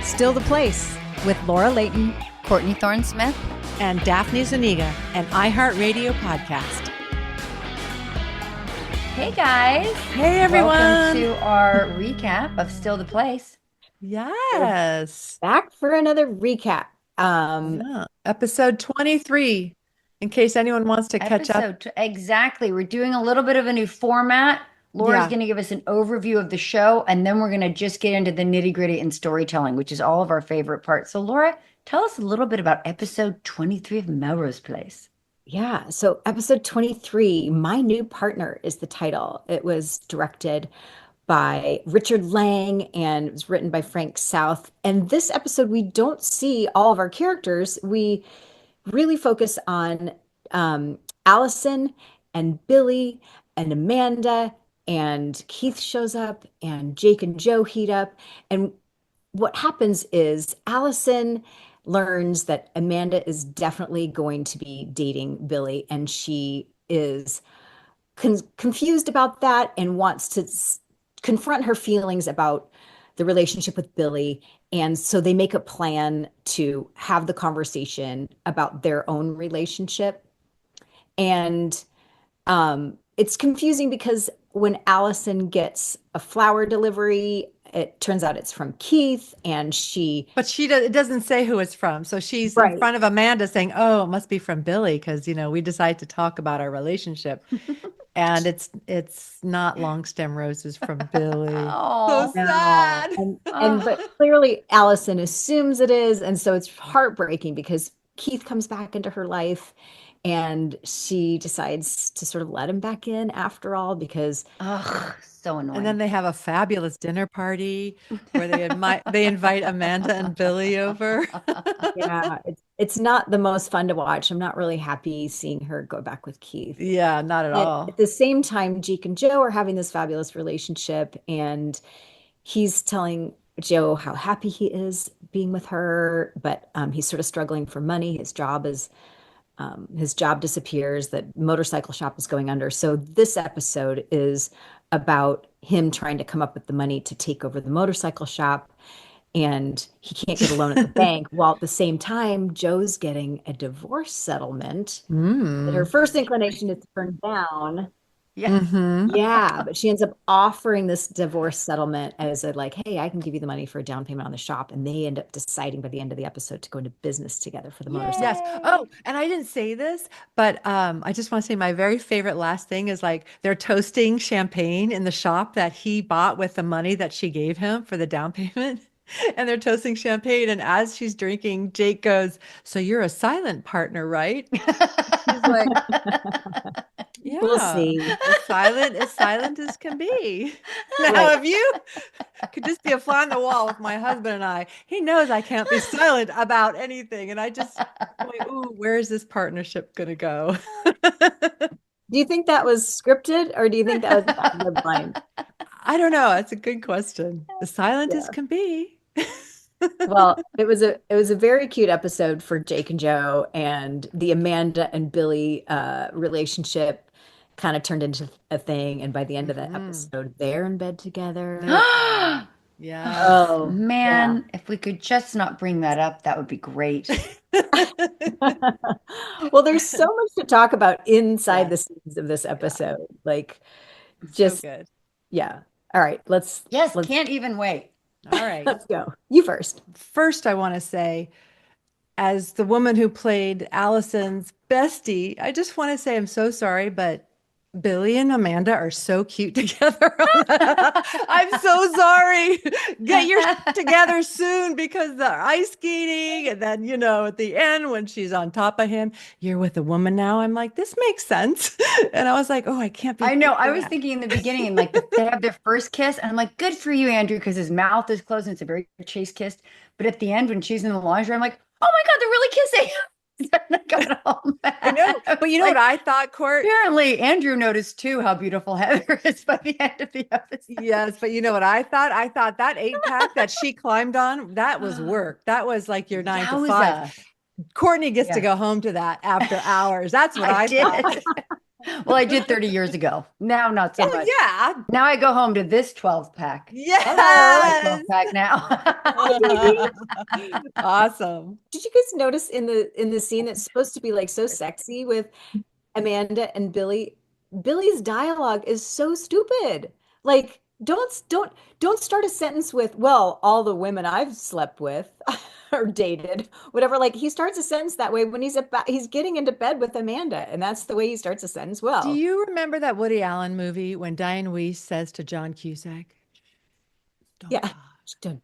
Still the Place with Laura Layton, Courtney Thorne-Smith, and Daphne Zuniga, an iHeartRadio podcast. Hey guys. Hey everyone. Welcome to our recap of Still the Place. Yes. back for another recap. Episode 23, in case anyone wants to catch up. Exactly. We're doing a little bit of a new format. Laura's going to give us an overview of the show, and then we're going to just get into the nitty-gritty and storytelling, which is all of our favorite parts. So Laura, tell us a little bit about episode 23 of Melrose Place. Yeah, so episode 23, My New Partner is the title. It was directed by Richard Lang and it was written by Frank South. And this episode, we don't see all of our characters. We really focus on Allison and Billy and Amanda, and Keith shows up and Jake and Joe heat up. And what happens is Allison learns that Amanda is definitely going to be dating Billy, and she is confused about that and wants to confront her feelings about the relationship with Billy. And so they make a plan to have the conversation about their own relationship. And it's confusing because when Allison gets a flower delivery, it turns out it's from Keith, and it doesn't say who it's from. So she's in front of Amanda saying, oh, it must be from Billy because, we decide to talk about our relationship. And it's not long stem roses from Billy. Oh, so sad. But clearly Allison assumes it is. And so it's heartbreaking because Keith comes back into her life and she decides to sort of let him back in after all because so annoying. And then they have a fabulous dinner party where they invite Amanda and Billy over. Yeah, it's not the most fun to watch. I'm not really happy seeing her go back with Keith. Yeah, not at all. At the same time, Jake and Joe are having this fabulous relationship, and he's telling Joe how happy he is being with her, but he's sort of struggling for money. His job disappears. That motorcycle shop is going under. So this episode is about him trying to come up with the money to take over the motorcycle shop, and he can't get a loan at the bank, while at the same time Joe's getting a divorce settlement that her first inclination is to turn down. Yeah, but she ends up offering this divorce settlement as hey, I can give you the money for a down payment on the shop, and they end up deciding by the end of the episode to go into business together for the motorcycle. Yes. Oh, and I didn't say this, but I just want to say my very favorite last thing is they're toasting champagne in the shop that he bought with the money that she gave him for the down payment. And they're toasting champagne, and as she's drinking, Jake goes, "So you're a silent partner, right?" She's like, "Yeah, we'll see. As silent as can be." Now, if you could just be a fly on the wall with my husband and I, he knows I can't be silent about anything, and I just, ooh, where is this partnership going to go? Do you think that was scripted, or do you think that was the line? I don't know. It's a good question. As silent as can be. Well, it was a very cute episode for Jake and Joe, and the Amanda and Billy relationship kind of turned into a thing. And by the end of that episode, they're in bed together. Yeah. Oh man, if we could just not bring that up, that would be great. Well, there's so much to talk about inside the scenes of this episode. Just so good. Yeah. All right, let's can't even wait. All right. Let's go. You first. First, I want to say, as the woman who played Allison's bestie, I just want to say I'm so sorry, but Billy and Amanda are so cute together. I'm so sorry. Get your shit together soon, because the ice skating, and then, at the end when she's on top of him, you're with a woman now. I'm like, this makes sense. And I was like, oh, I can't be. I know. I was thinking in the beginning, they have their first kiss, and I'm like, good for you, Andrew, because his mouth is closed and it's a very chaste kiss. But at the end, when she's in the lingerie, I'm like, oh my God, they're really kissing. I know, but you know what I thought, Court? Apparently, Andrew noticed too how beautiful Heather is by the end of the episode. Yes, but you know what I thought? I thought that 8-pack that she climbed on, that was work. That was like your 9 to 5. Courtney gets to go home to that after hours. That's what I thought. Well, I did 30 years ago. Now, not so Oh much. yeah. Now I go home to this 12 pack. I like my Yes. 12 pack now. Awesome. Did you guys notice in the scene that's supposed to be like so sexy with Amanda and Billy, Billy's dialogue is so stupid. Like, don't start a sentence with, well, all the women I've slept with or dated, whatever. Like he starts a sentence that way when he's getting into bed with Amanda, and that's the way he starts a sentence. Do Well, you remember that Woody Allen movie when Diane Weiss says to John Cusack, "Don't yeah, talk,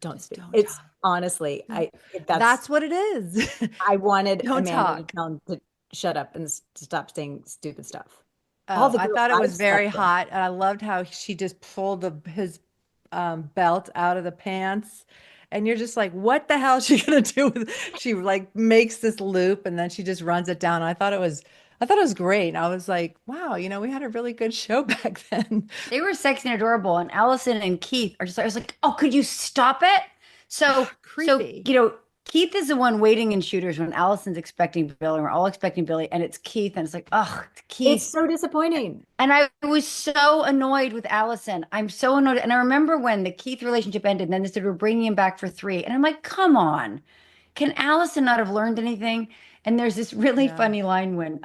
don't just speak. don't It's talk." honestly, that's That's what it is. I wanted Don't Amanda to talk. tell him to shut up and stop saying stupid stuff. All Oh, the I girls thought it I've was very slept with. hot, and I loved how she just pulled his belt out of the pants, and you're just like, "What the hell is she gonna do with?" She like makes this loop, and then she just runs it down. I thought it was great. And I was like, "Wow, we had a really good show back then." They were sexy and adorable. And Allison and Keith are just, I was like, oh, could you stop it? So, Creepy. Keith is the one waiting in shooters when Allison's expecting Billy, and we're all expecting Billy, and it's Keith. And it's like, oh, It's Keith. so disappointing. And I was so annoyed with Allison. I'm so annoyed. And I remember when the Keith relationship ended, and then they said we're bringing him back for three. And I'm like, come on. Can Allison not have learned anything? And there's this really Yeah. funny line when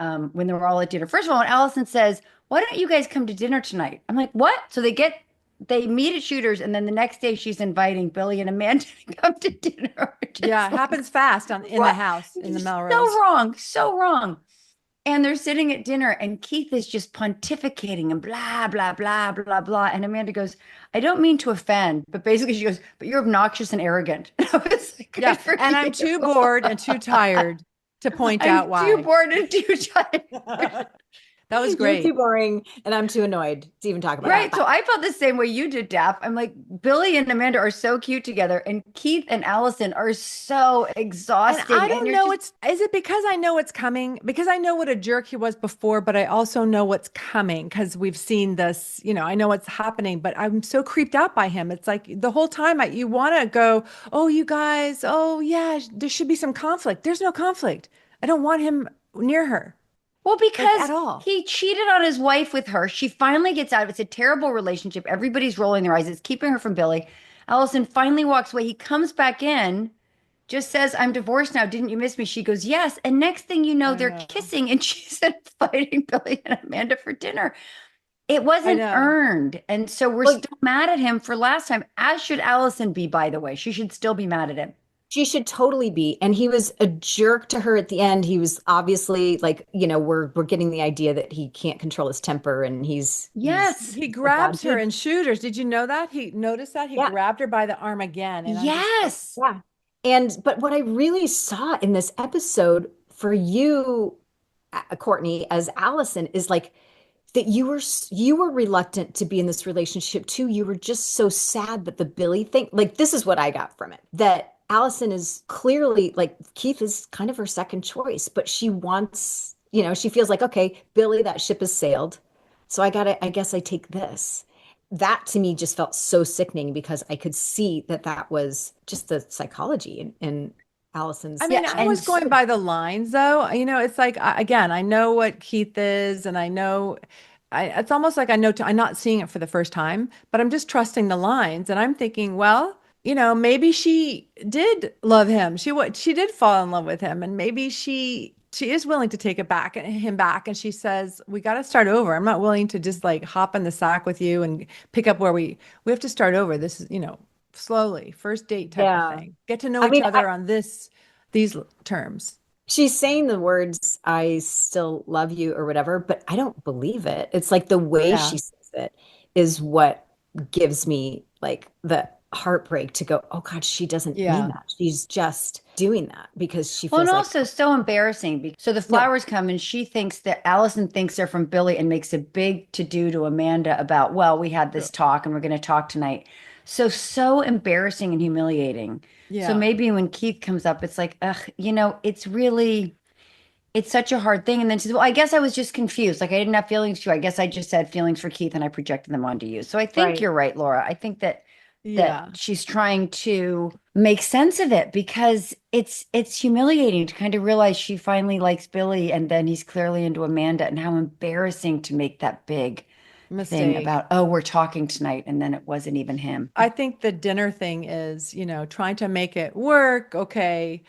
they were all at dinner. First of all, when Allison says, "Why don't you guys come to dinner tonight?" I'm like, "What?" So they meet at Shooters, and then the next day she's inviting Billy and Amanda to come to dinner. Yeah, Just it like happens fast in the what? house in the So Melrose. wrong, so wrong. And they're sitting at dinner, and Keith is just pontificating and blah, blah, blah, blah, blah. And Amanda goes, I don't mean to offend, but basically she goes, but you're obnoxious and arrogant. And I was like, good Yeah, for and I'm you. too bored and too tired to point out I'm too why. bored and too tired. That was You're too great. boring, and I'm too annoyed to even talk about Right. it. So I felt the same way you did, Daff. I'm like, Billy and Amanda are so cute together, and Keith and Allison are so And I exhausting. And don't you're know, just, is it because I know it's coming? Because I know what a jerk he was before, but I also know what's coming because we've seen this, I know what's happening, but I'm so creeped out by him. It's like the whole time you want to go, oh, you guys, oh, yeah, there should be some conflict. There's no conflict. I don't want him near her, well, like at because all. he cheated on his wife with her. She finally gets out. It's a terrible relationship. Everybody's rolling their eyes. It's keeping her from Billy. Allison finally walks away. He comes back in, just says, I'm divorced now. Didn't you miss me? She goes, yes. And next thing you know, I they're know. kissing and she's inviting Billy and Amanda for dinner. It I wasn't know. earned. And so we're Well, still mad at him for last time, as should Allison be, by the way. She should still be mad at him. she should totally be. And he was a jerk to her at the end. He was obviously like, we're getting the idea that he can't control his temper and he's Yes. He a bad grabs her dude. in shooters. Did you know that? He noticed that he Yeah, grabbed her by the arm again. And I'm just like, Yes. yeah. But what I really saw in this episode for you, Courtney, as Allison, is like that you were reluctant to be in this relationship too. You were just so sad that the Billy thing, like this is what I got from it. That Allison is clearly like Keith is kind of her second choice, but she wants, she feels like, okay, Billy, that ship has sailed. So I guess I take this. That to me just felt so sickening because I could see that that was just the psychology in I Allison's mean, Yeah. I And was going by the lines though. It's like, again, I know what Keith is and I know it's almost like I know, I'm not seeing it for the first time, but I'm just trusting the lines. And I'm thinking, well, maybe she did love him. She did fall in love with him. And maybe she is willing to take him back. And she says, we got to start over. I'm not willing to just like hop in the sack with you and pick up where we have to start over. This is, slowly, first date type of yeah. thing. Get to know I each mean, other on these terms. she's saying the words, I still love you or whatever, but I don't believe it. It's like the way Yeah. she says it is what gives me like the heartbreak to go, oh God, she doesn't mean Yeah. that. She's just doing that because she well, and feels like, also so embarrassing. So the no, flowers come and she thinks that Allison thinks they're from Billy and makes a big to do to Amanda about, well, we had this talk and we're going to talk tonight. So embarrassing and humiliating. So Yeah. maybe when Keith comes up, it's like, ugh, it's really, it's such a hard thing. And then she says, well, I guess I was just confused. Like I didn't have feelings for you. I guess I just had feelings for Keith and I projected them onto you. So I think right. you're right, Laura. I think that that Yeah. she's trying to make sense of it because it's humiliating to kind of realize she finally likes Billy and then he's clearly into Amanda and how embarrassing to make that big thing Mistake. about, oh, we're talking tonight and then it wasn't even him. I think the dinner thing is, trying to make it work. Okay.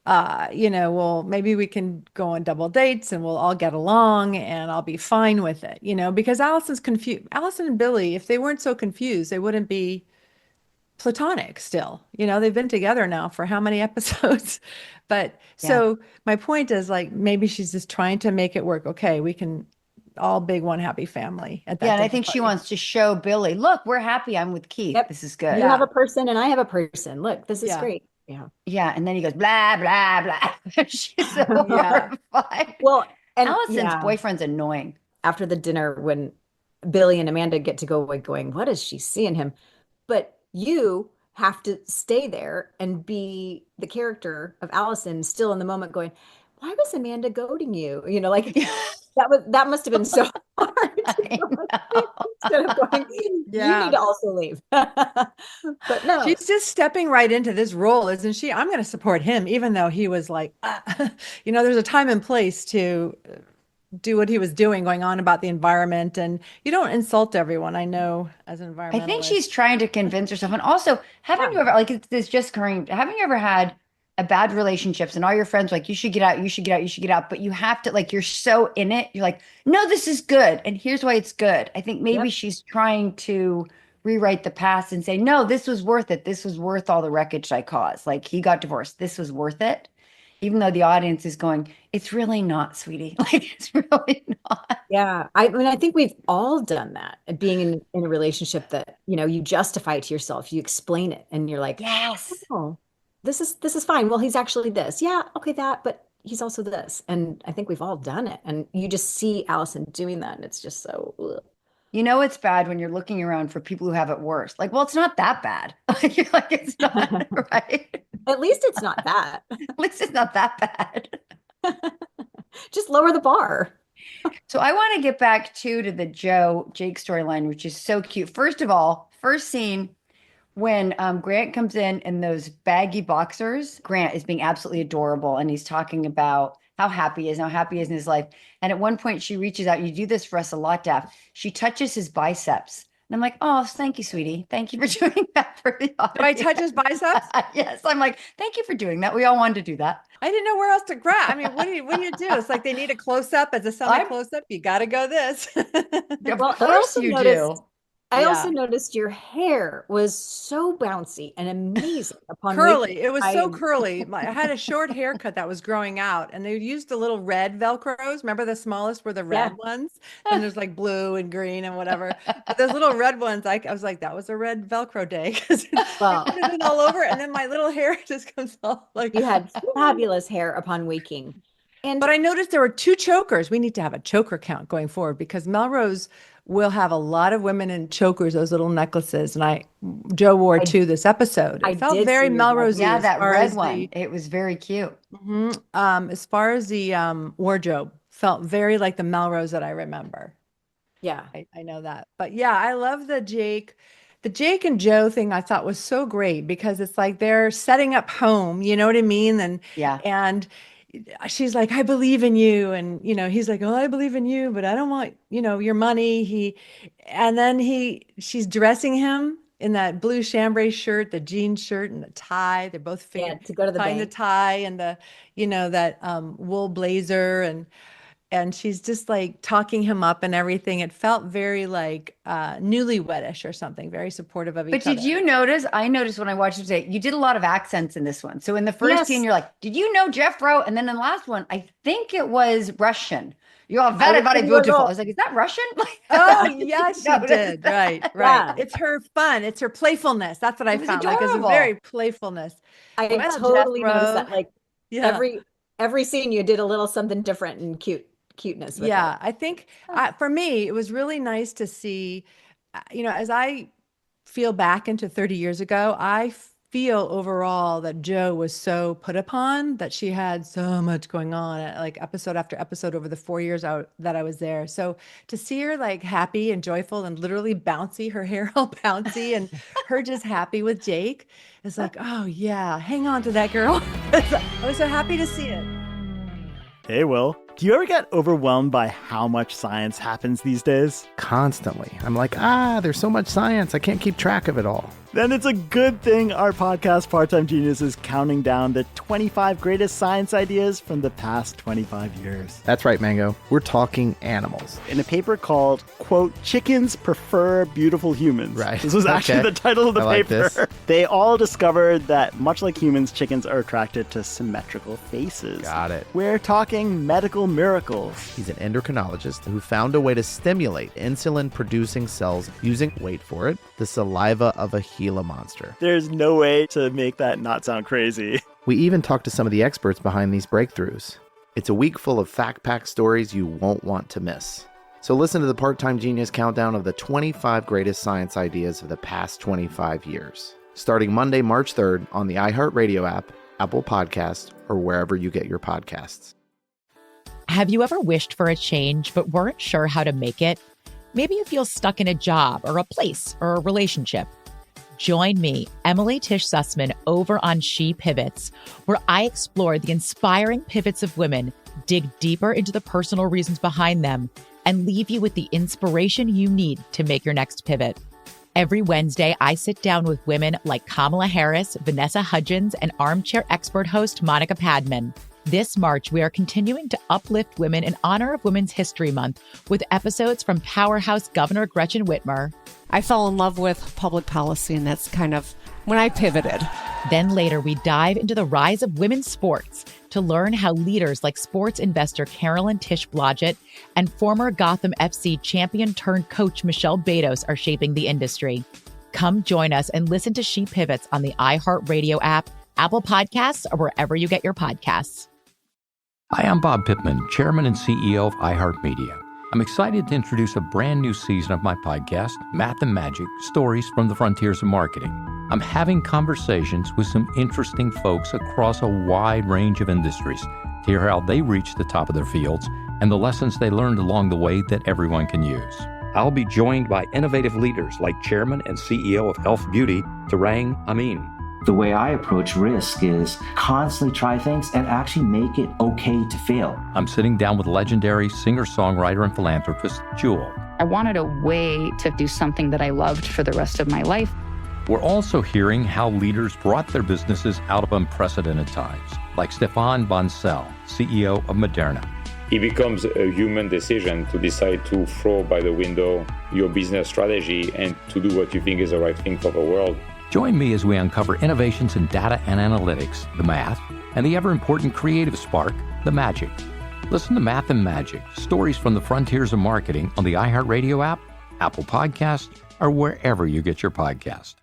Well, maybe we can go on double dates and we'll all get along and I'll be fine with it, because Allison's confused. Allison and Billy, if they weren't so confused, they wouldn't be platonic still. They've been together now for how many episodes? But Yeah. so my point is like maybe she's just trying to make it work. Okay, we can all big one happy family at Yeah, that and I dinner think she party. wants to show Billy, look, we're happy. I'm with Keith. Yep. This is good. You have Yeah. a person and I have a person. Look, this is Yeah. great. Yeah. Yeah. And then he goes, blah, blah, blah. She's so Yeah. horrified. Well, and Allison's yeah, boyfriend's annoying. after the dinner when Billy and Amanda get to go away going, what is she seeing him? But you have to stay there and be the character of Allison still in the moment going, why was Amanda goading you? Like that must have been so hard to I go instead of know. going, you need Yeah. to also leave. But no, She's just stepping right into this role, isn't she? I'm going to support him, even though he was like, there's a time and place to do what he was doing, going on about the environment. And you don't insult everyone. I know as an I think environmentalist. she's trying to convince herself. And also, haven't yeah, you ever, like, it's just occurring, haven't you ever had a bad relationships and all your friends are like, you should get out, you should get out, you should get out, but you have to, like, you're so in it. You're like, no, this is good. And here's why it's good. I think maybe yep, she's trying to rewrite the past and say, no, this was worth it. This was worth all the wreckage I caused. Like, he got divorced. This was worth it. Even though the audience is going, it's really not, sweetie. Like, it's really not. yeah. I mean, I think we've all done that, being in a relationship that, you justify it to yourself, you explain it, and you're like, Yes. oh, this is fine. Well, he's actually this. Yeah, okay, that, but he's also this. And I think we've all done it. And you just see Allison doing that, and it's just so ugh. You know it's bad when you're looking around for people who have it worse. Like, well, it's not that bad. Like, you're like, it's not right. At least it's not that. At least it's not that bad. Just lower the bar. So I want to get back to the Joe Jake storyline, which is so cute. First of all, first scene when Grant comes in those baggy boxers. Grant is being absolutely adorable, and he's talking about how happy he is, how happy he is in his life. And at one point, she reaches out. You do this for us a lot, Daph. She touches his biceps. And I'm like, oh, thank you, sweetie. Thank you for doing that for the Do I audience. touch his biceps? Yes. I'm like, thank you for doing that. We all wanted to do that. I didn't know where else to grab. I mean, what do you do? It's like they need a close up as a semi I'm, close up. You got to go this. of Well, course you do. I also Yeah. noticed your hair was so bouncy and amazing upon waking. Curly. It was so curly. I had a short haircut that was growing out, and they used the little red Velcros. Remember the smallest were the Yeah. red ones? And there's like blue and green and whatever. But those little red ones, I was like, that was a red Velcro day because they Well, put it in all over, and then my little hair just comes all like. you had fabulous hair upon waking. And But I noticed there were two chokers. We need to have a choker count going forward because Melrose will have a lot of women in chokers, those little necklaces. And Joe wore I, two this episode. I It felt did very see your red Melrose Yeah, as that far red as one. It was very cute. as far as the wardrobe, felt very like the Melrose that I remember. Yeah. I know that. But yeah, I love the Jake and Joe thing I thought was so great because it's like they're setting up home, you know what I mean? Yeah. And she's like, I believe in you. And, he's like, oh, I believe in you, but I don't want, your money. And then she's dressing him in that blue chambray shirt, the jean shirt and the tie. They're both Yeah, to go to the tying the bank. tie and that wool blazer. And she's just like talking him up and everything. It felt very like newlywedish or something, very supportive of But each did other. you notice? I noticed when I watched it today, you did a lot of accents in this one. So in the first scene, Yes. you're like, did you know Jeffro? And then in the last one, I think it was Russian. You are I very, was very thinking it was beautiful. I all, was like, is that Russian? Like, Oh, I yeah, didn't she notice did. that. Right, right. yeah. It's her fun. It's her playfulness. That's what I It was found. Like, it's a very adorable. playfulness. I Well, totally noticed Jethro. that. Like Yeah. every scene you did a little something different and cuteness with it. Yeah. I think for me, it was really nice to see, as I feel back into 30 years ago, feel overall that Jo was so put upon, that she had so much going on at like episode after episode over the 4 years that I was there. So to see her like happy and joyful and literally bouncy, her hair all bouncy, and her just happy with Jake, it's like, oh yeah, hang on to that girl. I was so happy to see it. Hey, Will, do you ever get overwhelmed by how much science happens these days? Constantly. I'm like, there's so much science, I can't keep track of it all. Then it's a good thing our podcast, Part-Time Genius, is counting down the 25 greatest science ideas from the past 25 years. That's right, Mango. We're talking animals. In a paper called, quote, Chickens Prefer Beautiful Humans. Right. This was actually the title of the paper. This. They all discovered that, much like humans, chickens are attracted to symmetrical faces. Got it. We're talking medical miracles. He's an endocrinologist who found a way to stimulate insulin-producing cells using, wait for it, the saliva of a Gila monster. There's no way to make that not sound crazy. We even talked to some of the experts behind these breakthroughs. It's a week full of fact-packed stories you won't want to miss. So listen to the Part-Time Genius countdown of the 25 greatest science ideas of the past 25 years. Starting Monday, March 3rd on the iHeartRadio app, Apple Podcasts, or wherever you get your podcasts. Have you ever wished for a change but weren't sure how to make it? Maybe you feel stuck in a job or a place or a relationship. Join me, Emily Tish Sussman, over on She Pivots, where I explore the inspiring pivots of women, dig deeper into the personal reasons behind them, and leave you with the inspiration you need to make your next pivot. Every Wednesday, I sit down with women like Kamala Harris, Vanessa Hudgens, and armchair expert host Monica Padman. This March, we are continuing to uplift women in honor of Women's History Month with episodes from powerhouse Governor Gretchen Whitmer. I fell in love with public policy, and that's kind of when I pivoted. Then later, we dive into the rise of women's sports to learn how leaders like sports investor Carolyn Tish Blodgett and former Gotham FC champion turned coach Michelle Betos are shaping the industry. Come join us and listen to She Pivots on the iHeartRadio app, Apple Podcasts, or wherever you get your podcasts. Hi, I'm Bob Pittman, Chairman and CEO of iHeartMedia. I'm excited to introduce a brand new season of my podcast, Math and Magic: Stories from the Frontiers of Marketing. I'm having conversations with some interesting folks across a wide range of industries to hear how they reached the top of their fields and the lessons they learned along the way that everyone can use. I'll be joined by innovative leaders like Chairman and CEO of Health Beauty, Tarang Amin. The way I approach risk is constantly try things and actually make it okay to fail. I'm sitting down with legendary singer-songwriter and philanthropist Jewel. I wanted a way to do something that I loved for the rest of my life. We're also hearing how leaders brought their businesses out of unprecedented times, like Stefan Bancel, CEO of Moderna. It becomes a human decision to decide to throw by the window your business strategy and to do what you think is the right thing for the world. Join me as we uncover innovations in data and analytics, the math, and the ever-important creative spark, the magic. Listen to Math and Magic: Stories from the Frontiers of Marketing on the iHeartRadio app, Apple Podcasts, or wherever you get your podcast.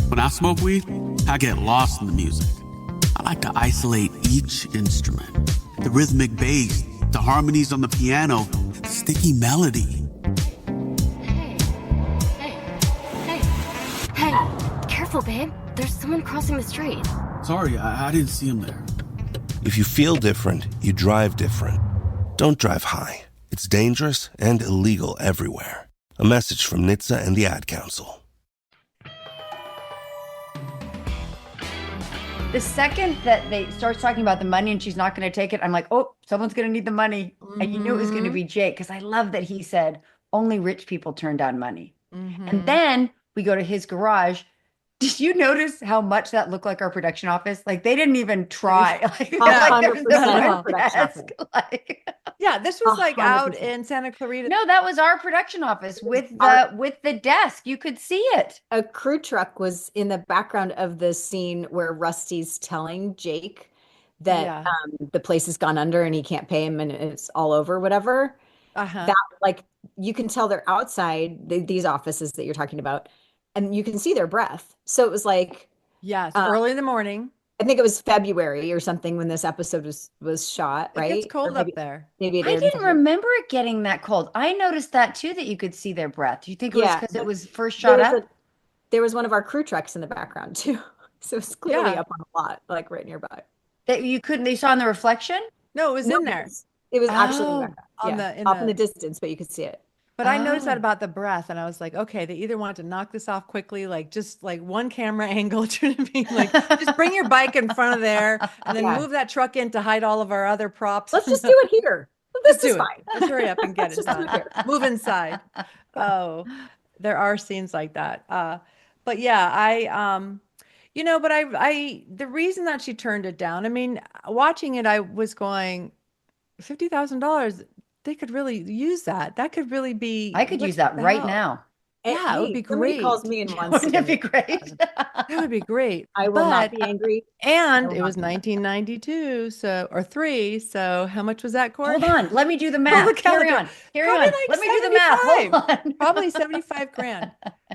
When I smoke weed, I get lost in the music. I like to isolate each instrument. The rhythmic bass, the harmonies on the piano, the sticky melody. Hey, careful, babe. There's someone crossing the street. Sorry, I didn't see him there. If you feel different, you drive different. Don't drive high. It's dangerous and illegal everywhere. A message from NHTSA and the Ad Council. The second that they starts talking about the money and she's not going to take it, I'm like, oh, someone's going to need the money. Mm-hmm. And you knew it was going to be Jake, because I love that he said only rich people turn down money. Mm-hmm. And then we go to his garage. Did you notice how much that looked like our production office? Like they didn't even try. Like, yeah, this was like 100%. Out in Santa Clarita. No, that was our production office with the desk. You could see it. A crew truck was in the background of the scene where Rusty's telling Jake that the place has gone under and he can't pay him and it's all over, whatever. That, like, you can tell they're outside these offices that you're talking about, and you can see their breath. So it was like, early in the morning. I think it was February or something when this episode was shot, right? It's cold up there. Maybe I didn't remember it getting that cold. I noticed that too, that you could see their breath. Do you think it was because it was first shot up? there was one of our crew trucks in the background too. So it's clearly up on a lot, like right nearby. That you saw in the reflection? No, it was in there. It was actually in the background. Off in the distance, but you could see it. But I noticed that about the breath, and I was like, okay, they either want to knock this off quickly, like just like one camera angle, to me, like just bring your bike in front of there, and then move that truck in to hide all of our other props. Let's just do it here. This is fine. Let's hurry up and get it done. Move inside. Oh, there are scenes like that. But yeah, but I the reason that she turned it down, I mean, watching it, I was going, $50,000. They could really use that. That could really be. I could use that right now. Yeah, it would be great. Somebody calls me and wants Wouldn't it be great? That would be great. I will not be angry. And it was 1992, or three. So how much was that, Court? Hold on, let me do the math. Carry on. Like let me do the math. Hold on. Probably 75 grand.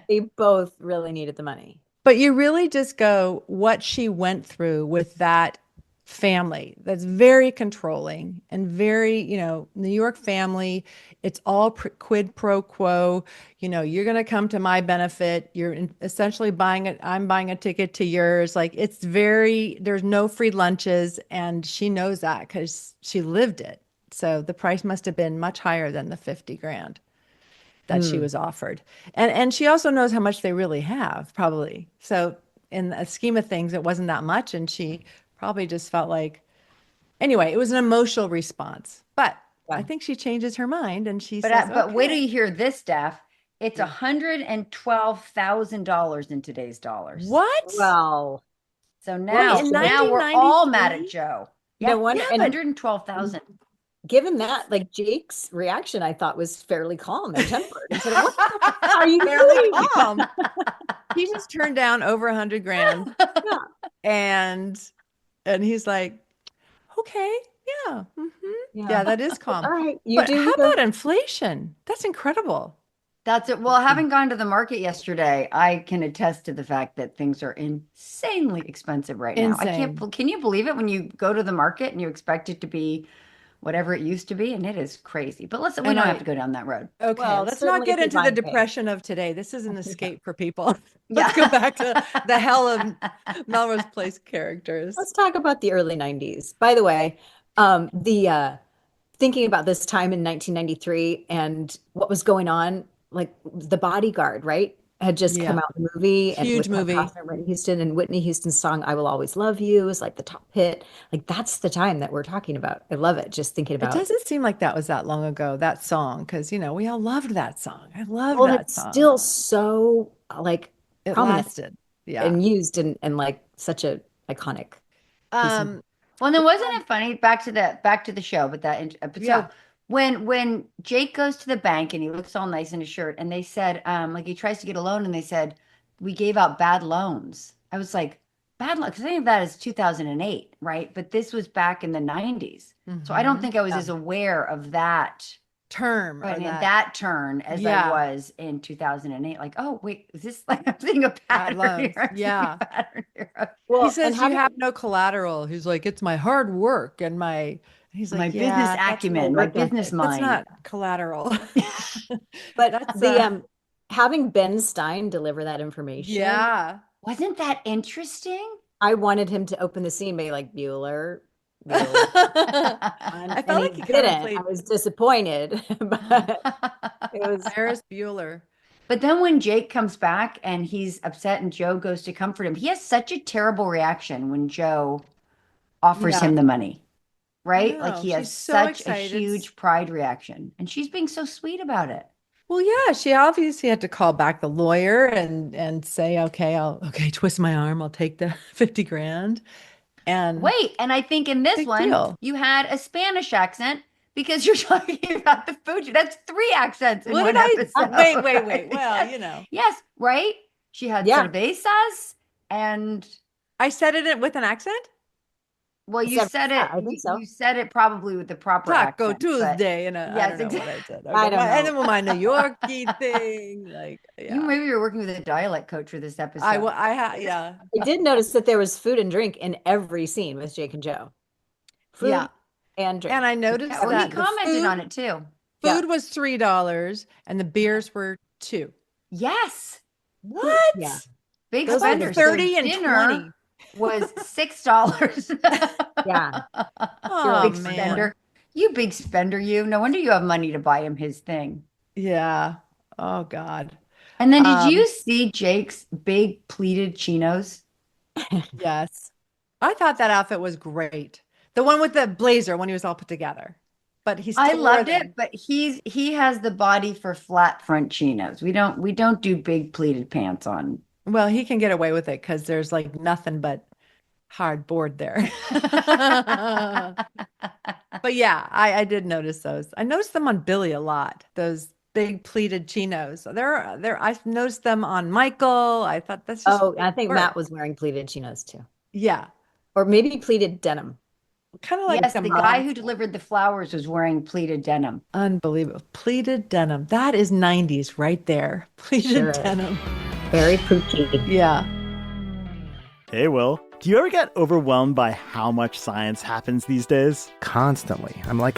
They both really needed the money. But you really just go, what she went through with that family that's very controlling and very, New York family, it's all quid pro quo. You're going to come to my benefit. You're essentially buying it. I'm buying a ticket to yours. Like, there's no free lunches. And she knows that because she lived it. So the price must have been much higher than the 50 grand that she was offered. And she also knows how much they really have, probably. So in the scheme of things, it wasn't that much. And she probably just felt like, anyway, it was an emotional response. But I think she changes her mind and she says, but wait till you hear this, Steph. It's $112,000 in today's dollars. What? Well, so now we're all mad at Joe. Yeah, 112,000. Given that, like, Jake's reaction, I thought was fairly calm and tempered. And said, what the heck are you fairly doing? Calm? He just turned down over 100 grand. And he's like, okay, yeah. Yeah, that is calm. All right. How about inflation? That's incredible. That's it. Well, having gone to the market yesterday, I can attest to the fact that things are insanely expensive right now. Can you believe it when you go to the market and you expect it to be whatever it used to be? And it is crazy. But we don't have to go down that road. Okay, let's not get into the depression of today. This is an escape for people. Let's go back to the hell of Melrose Place characters. Let's talk about the early 90s. By the way, thinking about this time in 1993 and what was going on, like The Bodyguard, right? Had just come out in the movie. Huge movie. Whitney Houston, and Whitney Houston's song "I Will Always Love You" is like the top hit. Like, that's the time that we're talking about. I love it. Just thinking about it. Doesn't seem like that was that long ago, that song, because we all loved that song. I love that song. It's still so like it prominent lasted. And used in like such a iconic. Well, then wasn't it funny? Back to the show, but so when Jake goes to the bank and he looks all nice in his shirt, and they said, like, he tries to get a loan, and they said, we gave out bad loans. I was like, bad loans? Because I think that is 2008, right? But this was back in the 90s. So I don't think I was as aware of that term, that turn as I was in 2008. Like, oh wait, is this like I'm seeing a pattern here? Yeah. Well, he says you have no collateral. He's like, it's my hard work and my business acumen, my business mind. That's not collateral. But having Ben Stein deliver that information. Yeah. Wasn't that interesting? I wanted him to open the scene by like Bueller. I felt like he didn't. I was disappointed, but it was Ferris Bueller. But then when Jake comes back and he's upset and Joe goes to comfort him, he has such a terrible reaction when Joe offers him the money. Right? Like, he has such a huge pride reaction. And she's being so sweet about it. Well, yeah, she obviously had to call back the lawyer and say, okay, twist my arm. I'll take the 50 grand. And wait, and I think in this one, you had a Spanish accent because you're talking about the food. That's 3 accents in one episode. Wait. Well, Yes, right? She had cervezas and... I said it with an accent? Well, you said it. I think so. You said it probably with the proper Taco accent, Tuesday, and yes, I don't know what I said. Okay. I don't know. And then with my New Yorkie thing, like, you maybe you're working with a dialect coach for this episode. I did notice that there was food and drink in every scene with Jake and Joe. Food and drink. And I noticed that he commented on it too. Food was $3, and the beers were $2. Yes. What? Yeah. Big Those Like are spender. 30 So and dinner 20. was $6. Yeah. Oh, Big man. spender. You big spender, you. No wonder you have money to buy him his thing. Yeah. Oh, God. And then did Um, you see Jake's big pleated chinos? yes. I thought that outfit was great. The one with the blazer when he was all put together. But he I still wore loved them. it, but he has the body for flat front chinos. We don't do big pleated pants on. Well, he can get away with it because there's like nothing but hard board there. But yeah, I did notice those. I noticed them on Billy a lot. Those big pleated chinos. I noticed them on Michael. I thought that's just Oh, I think work. Matt was wearing pleated chinos too. Yeah, Or maybe pleated denim. kind of like Yes, the the guy mom. who delivered the flowers was wearing pleated denim. Unbelievable. Pleated denim. That is 90s right there. Pleated Sure. denim. Very poochy. Yeah. Hey, Will. Do you ever get overwhelmed by how much science happens these days? Constantly. I'm like,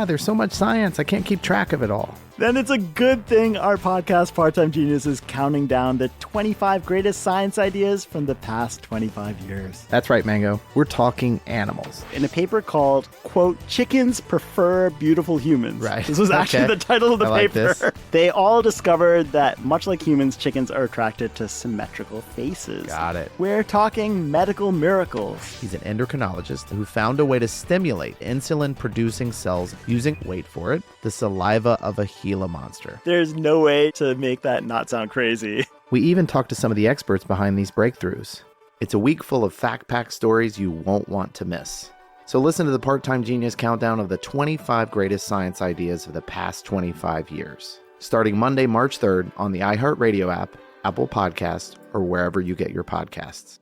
there's so much science, I can't keep track of it all. Then it's a good thing our podcast, Part-Time Genius, is counting down the 25 greatest science ideas from the past 25 years. That's right, Mango. We're talking animals. In a paper called, quote, Chickens Prefer Beautiful Humans. Right. This was actually Okay. the title of the I like paper. this. They all discovered that, much like humans, chickens are attracted to symmetrical faces. Got it. We're talking medical miracles. He's an endocrinologist who found a way to stimulate insulin-producing cells using, wait for it, the saliva of a Gila monster. There's no way to make that not sound crazy. We even talked to some of the experts behind these breakthroughs. It's a week full of fact-packed stories you won't want to miss. So listen to the Part-Time Genius countdown of the 25 greatest science ideas of the past 25 years. Starting Monday, March 3rd on the iHeartRadio app, Apple Podcasts, or wherever you get your podcasts.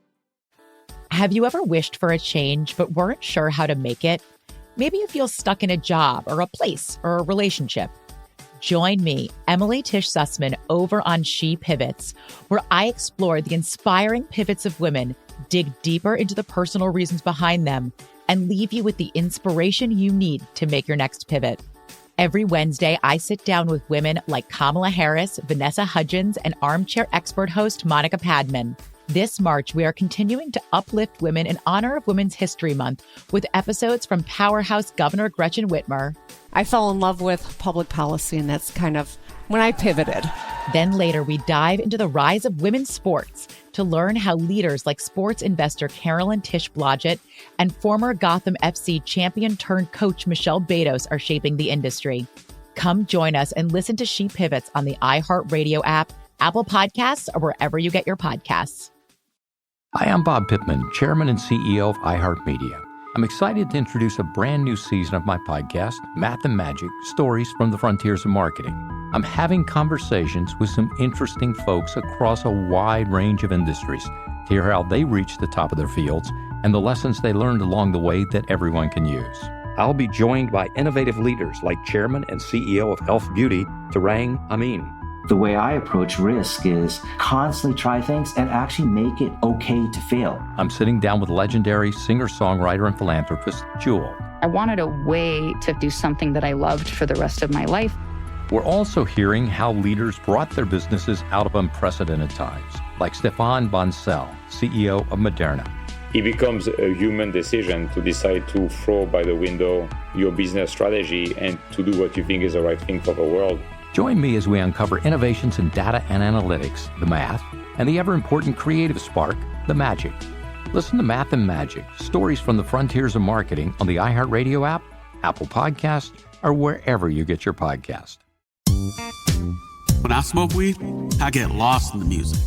Have you ever wished for a change but weren't sure how to make it? Maybe you feel stuck in a job or a place or a relationship. Join me, Emily Tish Sussman, over on She Pivots, where I explore the inspiring pivots of women, dig deeper into the personal reasons behind them, and leave you with the inspiration you need to make your next pivot. Every Wednesday, I sit down with women like Kamala Harris, Vanessa Hudgens, and armchair expert host Monica Padman. This March, we are continuing to uplift women in honor of Women's History Month with episodes from powerhouse Governor Gretchen Whitmer. I fell in love with public policy, and that's kind of when I pivoted. Then later, we dive into the rise of women's sports to learn how leaders like sports investor Carolyn Tish Blodgett and former Gotham FC champion turned coach Michelle Betos are shaping the industry. Come join us and listen to She Pivots on the iHeartRadio app, Apple Podcasts, or wherever you get your podcasts. Hi, I'm Bob Pittman, Chairman and CEO of iHeartMedia. I'm excited to introduce a brand new season of my podcast, Math and Magic, Stories from the Frontiers of Marketing. I'm having conversations with some interesting folks across a wide range of industries to hear how they reach the top of their fields and the lessons they learned along the way that everyone can use. I'll be joined by innovative leaders like Chairman and CEO of Elf Beauty, Tarang Amin. The way I approach risk is constantly try things and actually make it okay to fail. I'm sitting down with legendary singer-songwriter and philanthropist Jewel. I wanted a way to do something that I loved for the rest of my life. We're also hearing how leaders brought their businesses out of unprecedented times, like Stefan Bancel, CEO of Moderna. It becomes a human decision to decide to throw by the window your business strategy and to do what you think is the right thing for the world. Join me as we uncover innovations in data and analytics, the math, and the ever-important creative spark, the magic. Listen to Math and Magic, Stories from the Frontiers of Marketing on the iHeartRadio app, Apple Podcasts, or wherever you get your podcast. When I smoke weed, I get lost in the music.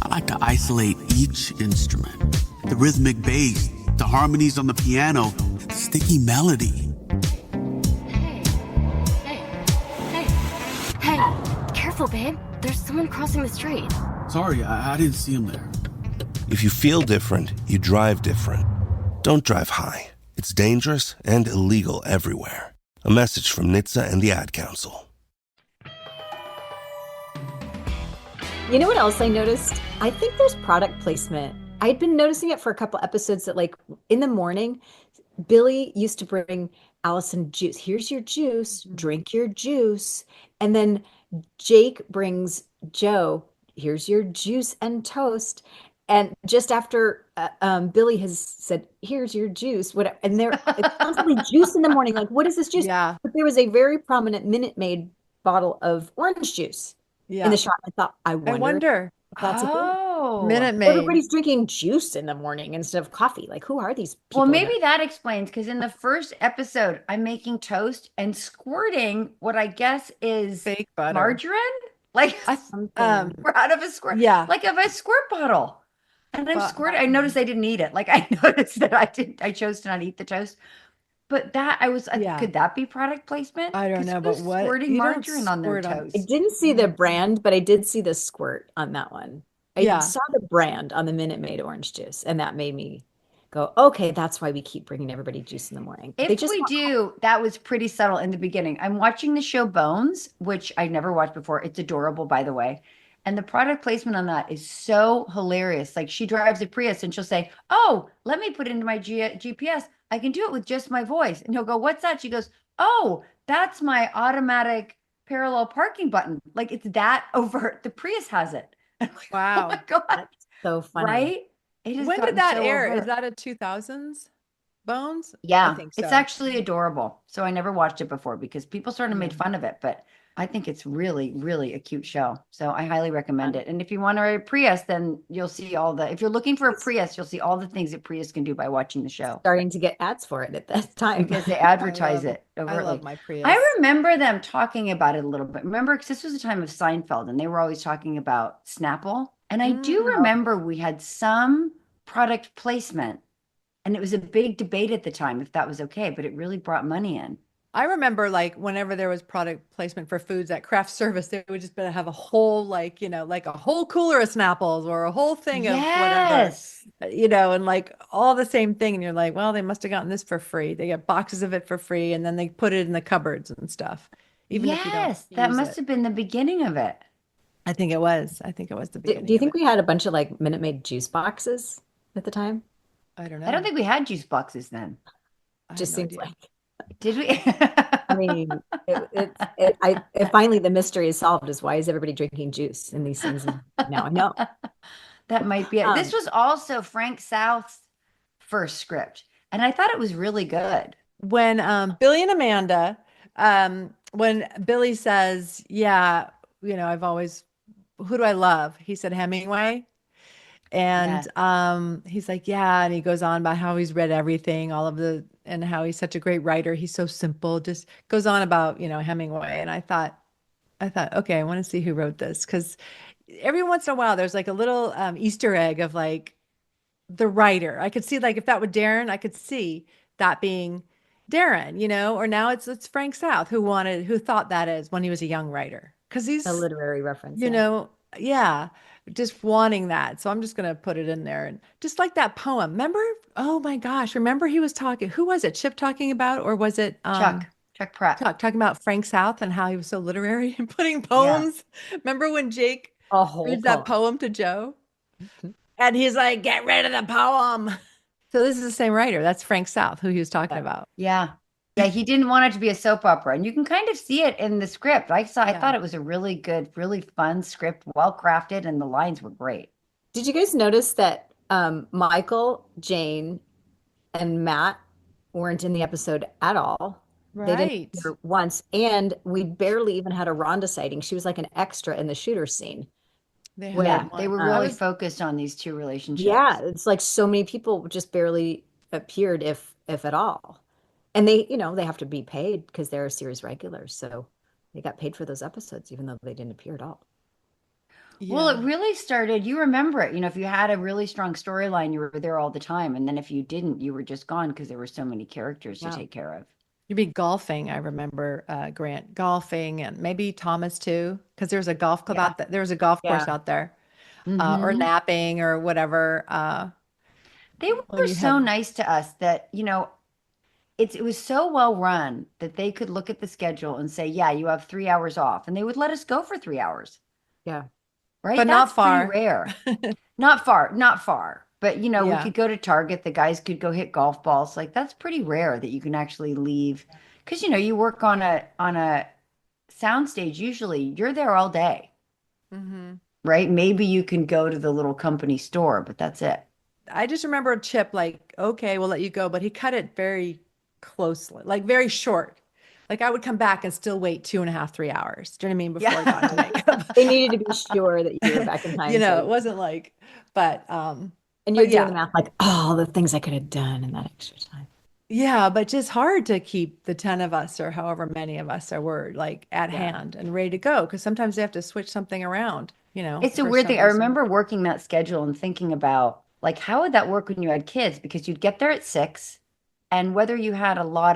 I like to isolate each instrument. The rhythmic bass, the harmonies on the piano, the sticky melody. Hey, careful, babe. There's someone crossing the street. Sorry, I didn't see him there. If you feel different, you drive different. Don't drive high. It's dangerous and illegal everywhere. A message from NHTSA and the Ad Council. You know what else I noticed? I think there's product placement. I'd been noticing it for a couple episodes that, like, in the morning, Billy used to bring Allison juice. Here's your juice. Drink your juice. And then Jake brings Joe here's your juice and toast. And just after Billy has said, here's your juice, what, and it's constantly juice in the morning. Like, what is this juice? Yeah. But there was a very prominent Minute Maid bottle of orange juice in the shot. I thought, I wonder if that's a thing. Minute Maid. Everybody's drinking juice in the morning instead of coffee. Like, who are these people? Well, maybe that explains, because in the first episode, I'm making toast and squirting what I guess is fake butter. Margarine. Like we're out of a squirt. Yeah. Like of a squirt bottle. And I'm squirting. I noticed I didn't eat it. Like I noticed that I chose to not eat the toast. But that could that be product placement? I don't know, but what? Squirting margarine on their toast. I didn't see the brand, but I did see the squirt on that one. I saw the brand on the Minute Maid orange juice, and that made me go, okay, that's why we keep bringing everybody juice in the morning. That was pretty subtle in the beginning. I'm watching the show Bones, which I never watched before. It's adorable, by the way. And the product placement on that is so hilarious. Like she drives a Prius and she'll say, oh, let me put it into my GPS. I can do it with just my voice. And he'll go, what's that? She goes, oh, that's my automatic parallel parking button. Like it's that overt. The Prius has it. Like, wow. Oh my God. That's so funny. Right? When did that air? Is that a 2000s Bones? Yeah. I think so. It's actually adorable. So I never watched it before because people sort of made fun of it, but I think it's really, really a cute show. So I highly recommend it. And if you want to ride a Prius, then you'll see if you're looking for a Prius, you'll see all the things that Prius can do by watching the show. Starting to get ads for it at that time. Because they advertise it overtly. I love my Prius. I remember them talking about it a little bit. Remember, because this was the time of Seinfeld and they were always talking about Snapple. And I do remember we had some product placement and it was a big debate at the time if that was okay, but it really brought money in. I remember like whenever there was product placement for foods at craft service, they would just have a whole like a whole cooler of Snapples or a whole thing of whatever, and like all the same thing. And you're like, well, they must have gotten this for free. They get boxes of it for free. And then they put it in the cupboards and stuff. Even if you don't that must have been the beginning of it. I think it was the beginning. Do you think we had a bunch of like Minute Maid juice boxes at the time? I don't know. I don't think we had juice boxes then. Just seems like. Did we? I mean, finally the mystery is solved. Is why is everybody drinking juice in these things? Now I know. That might be it. This was also Frank South's first script, and I thought it was really good. When Billy and Amanda, when Billy says, "Yeah, I've always, who do I love?" He said Hemingway. And he's like, yeah. And he goes on about how he's read everything, and how he's such a great writer. He's so simple, just goes on about, Hemingway. And I thought, okay, I want to see who wrote this. Because every once in a while, there's like a little Easter egg of like the writer. I could see like if that were Darren, I could see that being Darren, or now it's Frank South who thought that is when he was a young writer. Because he's a literary reference, just wanting that. So I'm just going to put it in there. And just like that poem, remember? Oh my gosh. Remember he was talking, who was it? Chip talking about, or was it Chuck Pratt talking about Frank South and how he was so literary and putting poems. Yeah. Remember when Jake reads that poem to Joe and he's like, get rid of the poem. So this is the same writer. That's Frank South who he was talking about. Yeah. Yeah, he didn't want it to be a soap opera. And you can kind of see it in the script. I thought it was a really good, really fun script, well crafted, and the lines were great. Did you guys notice that Michael, Jane, and Matt weren't in the episode at all? Right. They didn't appear once. And we barely even had a Rhonda sighting. She was like an extra in the shooter scene. They were really focused on these two relationships. Yeah, it's like so many people just barely appeared, if at all. And they, they have to be paid because they're series regulars. So they got paid for those episodes, even though they didn't appear at all. Yeah. Well, it really started, you remember it, if you had a really strong storyline, you were there all the time. And then if you didn't, you were just gone because there were so many characters to take care of. You'd be golfing. I remember Grant golfing, and maybe Thomas too, because there's a golf club out there. There was a golf course out there, or napping or whatever. They were so nice to us that, it was so well run that they could look at the schedule and say, yeah, you have 3 hours off. And they would let us go for 3 hours. Yeah. Right. But that's not far. pretty rare. Not far. But, we could go to Target. The guys could go hit golf balls. Like, that's pretty rare that you can actually leave. Because, you work on a soundstage. Usually you're there all day. Mm-hmm. right? Maybe you can go to the little company store, but that's it. I just remember Chip like, okay, we'll let you go, but he cut it very closely, like very short. Like I would come back and still wait 2.5, 3 hours. Do you know what I mean? Before I got to makeup. They needed to be sure that you were back in time. It wasn't like, and you're but doing the math like, oh, the things I could have done in that extra time. Yeah, but just hard to keep the 10 of us or however many of us were like at hand and ready to go. Because sometimes they have to switch something around, It's a for weird some thing. I reason. remember working that schedule and thinking about like, how would that work when you had kids? Because you'd get there at 6, and whether you had a lot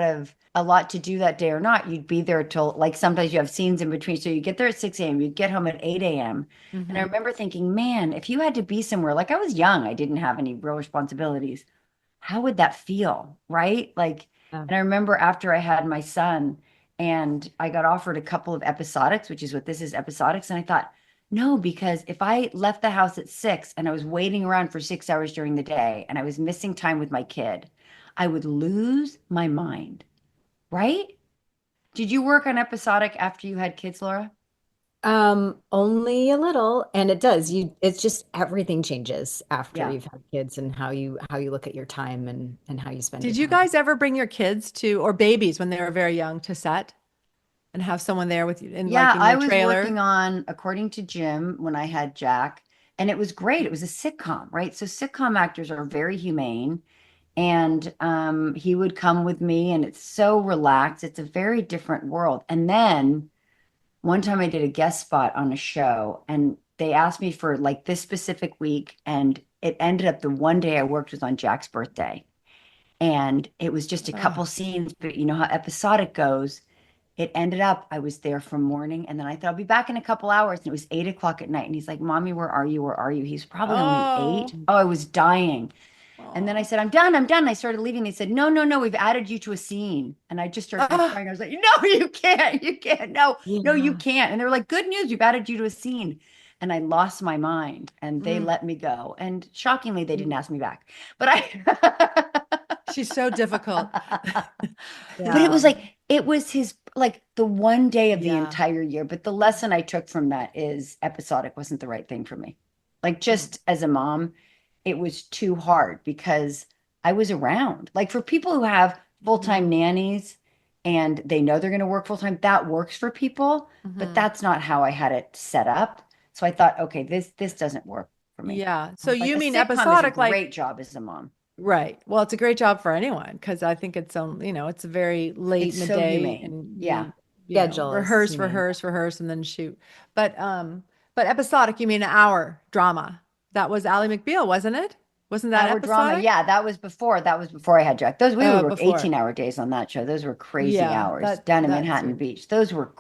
to do that day or not, you'd be there till like sometimes you have scenes in between. So you get there at 6 a.m., you'd get home at 8 a.m. And I remember thinking, man, if you had to be somewhere, like I was young, I didn't have any real responsibilities. How would that feel? Right? Like, and I remember after I had my son and I got offered a couple of episodics, which is what this is, episodics. And I thought, no, because if I left the house at 6 and I was waiting around for 6 hours during the day and I was missing time with my kid, I would lose my mind. Right? Did you work on episodic after you had kids, Laura? Only a little, and it's just everything changes after you've had kids and how you look at your time and how you spend Did your you time. guys ever bring your kids or babies when they were very young to set and have someone there with you in Yeah, like in I your was trailer? working on According to Jim when I had Jack, and it was great. It was a sitcom, right? So sitcom actors are very humane. And he would come with me, and it's so relaxed. It's a very different world. And then one time I did a guest spot on a show, and they asked me for like this specific week, and it ended up the one day I worked was on Jack's birthday. And it was just a couple scenes, but you know how episodic goes. It ended up I was there from morning, and then I thought I'll be back in a couple hours, and it was 8 o'clock at night. And he's like, "Mommy, where are you? Where are you?" He's probably only 8. Oh, I was dying. And then I said, I'm done. I'm done. I started leaving. They said, no, no, no, we've added you to a scene. And I just started crying. I was like, no, you can't. You can't. No, no, you can't. And they were like, good news. We've added you to a scene. And I lost my mind and they let me go. And shockingly, they didn't ask me back. But she's so difficult. But it was like, it was his, like the one day of the entire year. But the lesson I took from that is episodic wasn't the right thing for me. Like just as a mom, it was too hard because I was around. Like for people who have full-time nannies and they know they're going to work full-time, that works for people, but that's not how I had it set up. So I thought, okay, this doesn't work for me. Yeah. So like you mean episodic, episodic, like great job as a mom. Right. Well, it's a great job for anyone because I think it's it's a very late It's in the so day humane. and Schedule is rehearse and then shoot. But episodic, you mean an hour drama. That was Ally McBeal, wasn't it? Wasn't that Hour episodic? drama? Yeah, that was before I had Jack. Those we would work before. 18-hour days on that show. Those were crazy hours down in Manhattan Beach. Those were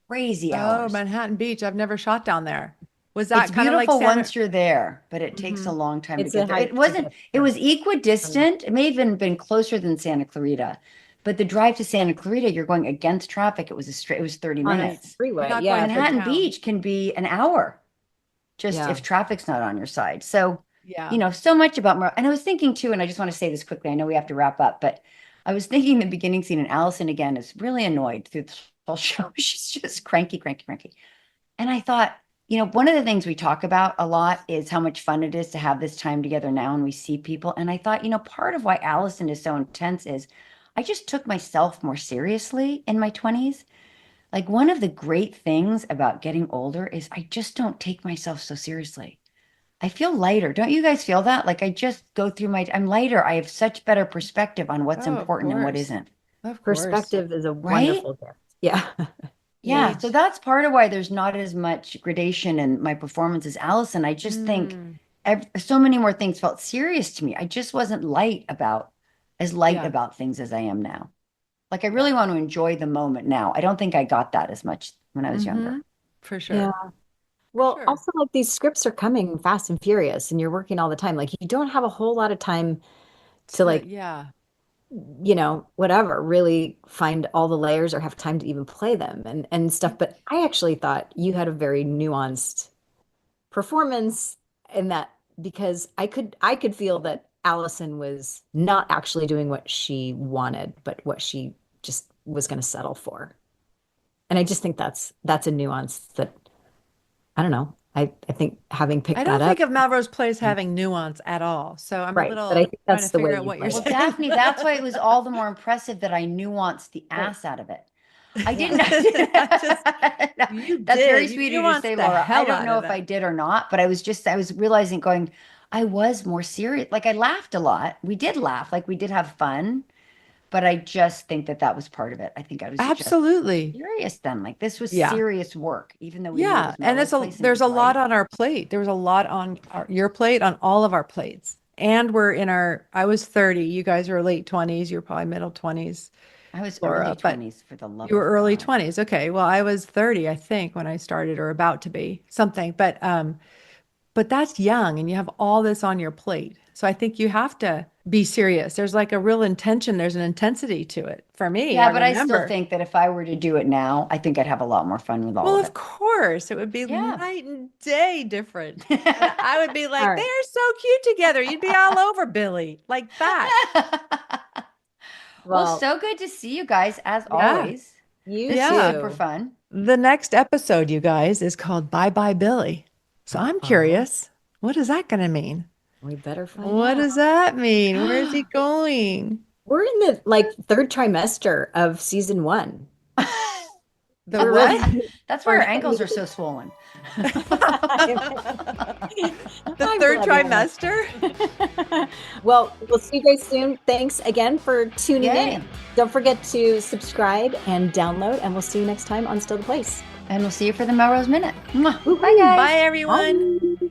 crazy hours. Oh, Manhattan Beach. I've never shot down there. Was that It's kind of like beautiful once you're there, but it takes a long time to get there. It wasn't, it was equidistant. It may have even been closer than Santa Clarita, but the drive to Santa Clarita, you're going against traffic. It was it was 30 minutes. Freeway. Manhattan Beach can be an hour just if traffic's not on your side. So, so much about and I was thinking too, and I just want to say this quickly. I know we have to wrap up, but I was thinking the beginning scene, and Allison again is really annoyed through the whole show. She's just cranky, cranky, cranky. And I thought, one of the things we talk about a lot is how much fun it is to have this time together now and we see people. And I thought, part of why Allison is so intense is I just took myself more seriously in my 20s. Like one of the great things about getting older is I just don't take myself so seriously. I feel lighter. Don't you guys feel that? Like I just go through I'm lighter. I have such better perspective on what's important and what isn't. Perspective is a wonderful gift. Yeah. Yeah. So that's part of why there's not as much gradation in my performance as Allison. I just think so many more things felt serious to me. I just wasn't light about things as I am now. Like I really want to enjoy the moment now. I don't think I got that as much when I was younger. For sure. Yeah. Well, also like these scripts are coming fast and furious and you're working all the time. Like you don't have a whole lot of time to like, whatever, really find all the layers or have time to even play them and stuff. But I actually thought you had a very nuanced performance in that because I could feel that Allison was not actually doing what she wanted, but what she just was going to settle for. And I just think that's a nuance that I don't know. I think having picked I that don't up. think of Melrose Place having nuance at all. So I'm Right, a little but I think trying that's to the figure way out you what you're play Well, it. saying. Daphne, that's why it was all the more impressive that I nuanced the ass out of it. I didn't. You That's did. very You sweet of you to nuanced say, the Laura. I hell don't out know of if I it. did or not, but I was realizing going, I was more serious. Like I laughed a lot. We did laugh, like we did have fun, but I just think that was part of it. I think I was just Absolutely. serious then. Like this was Yeah. serious work, even though we knew it Yeah. was And Melrose Place and it there's was a lot light. on our plate. There was a lot on your plate, on all of our plates. And I was 30. You guys are late 20s. You're probably middle 20s, I was Laura, early but 20s for the love you were of early God. 20s. Okay. Well, I was 30, I think, when I started, or about to be something. But that's young and you have all this on your plate. So I think you have to be serious. There's like a real intention. There's an intensity to it. For me, I Yeah, but I still remember. think that if I were to do it now, I think I'd have a lot more fun with all Well, of of it. course, it would be Yeah. night and day different. And I would be like, All right. they're so cute together. You'd be all over Billy, like that. Well, Well, so good to see you guys as Yeah. always. you This Yeah. was too. super fun. The next episode, you guys, is called Bye Bye Billy. So I'm curious, what is that going to mean? We better find What out. does that mean? Where is he going? We're in the third trimester of season 1. The We're what? really- That's why our ankles are so swollen. The I'm third glad we trimester? Well, we'll see you guys soon. Thanks again for tuning Yay. in. Don't forget to subscribe and download, and we'll see you next time on Still the Place. And we'll see you for the Melrose Minute. Mwah. Woo-hoo. Bye, guys. Bye, everyone. Bye.